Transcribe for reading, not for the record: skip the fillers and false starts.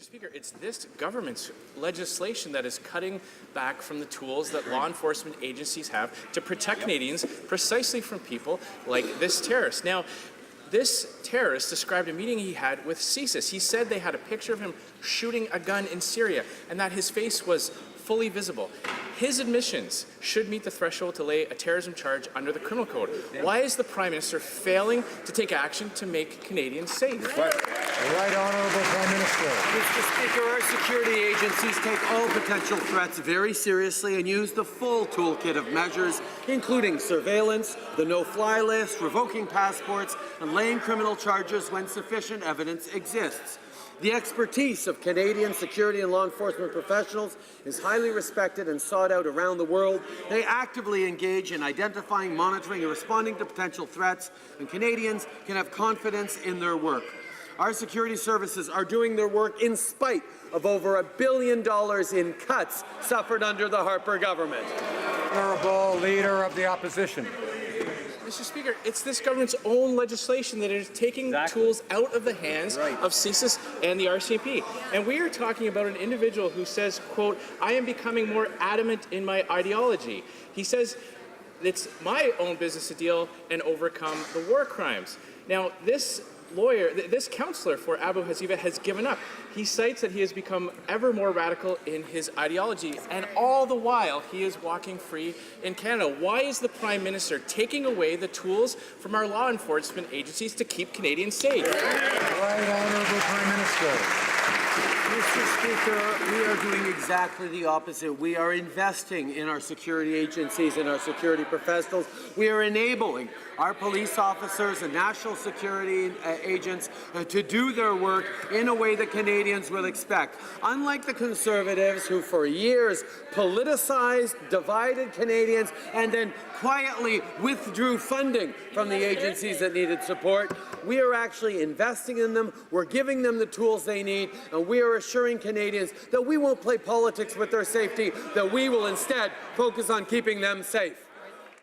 Speaker, it's this government's legislation that is cutting back from the tools that law enforcement agencies have to protect Canadians precisely from people like this terrorist. Now, this terrorist described a meeting he had with CSIS. He said they had a picture of him shooting a gun in Syria and that his face was fully visible. His admissions should meet the threshold to lay a terrorism charge under the criminal code. Why is the Prime Minister failing to take action to make Canadians safe? Right Honourable Prime Minister. Mr. Speaker, our security agencies take all potential threats very seriously and use the full toolkit of measures, including surveillance, the no-fly list, revoking passports, and laying criminal charges when sufficient evidence exists. The expertise of Canadian security and law enforcement professionals is highly respected and sought out around the world. They actively engage in identifying, monitoring, and responding to potential threats, and Canadians can have confidence in their work. Our security services are doing their work in spite of over $1 billion in cuts suffered under the Harper government. Honourable Leader of the Opposition. Mr. Speaker, it's this government's own legislation that is taking tools out of the hands of CSIS and the RCMP. And we are talking about an individual who says, quote, "I am becoming more adamant in my ideology." He says, "It's my own business to deal and overcome the war crimes." Now, this counselor for Abu Haziba has given up. He cites that he has become ever more radical in his ideology, and all the while he is walking free in Canada. Why is the Prime Minister taking away the tools from our law enforcement agencies to keep Canadians safe? Right Honourable Prime Minister. Mr. Speaker, we are doing exactly the opposite. We are investing in our security agencies and our security professionals. We are enabling our police officers and national security agents to do their work in a way that Canadians will expect. Unlike the Conservatives, who for years politicized, divided Canadians, and then quietly withdrew funding from the agencies that needed support, we are actually investing in them, we're giving them the tools they need, and we are assuring Canadians that we won't play politics with their safety, that we will instead focus on keeping them safe.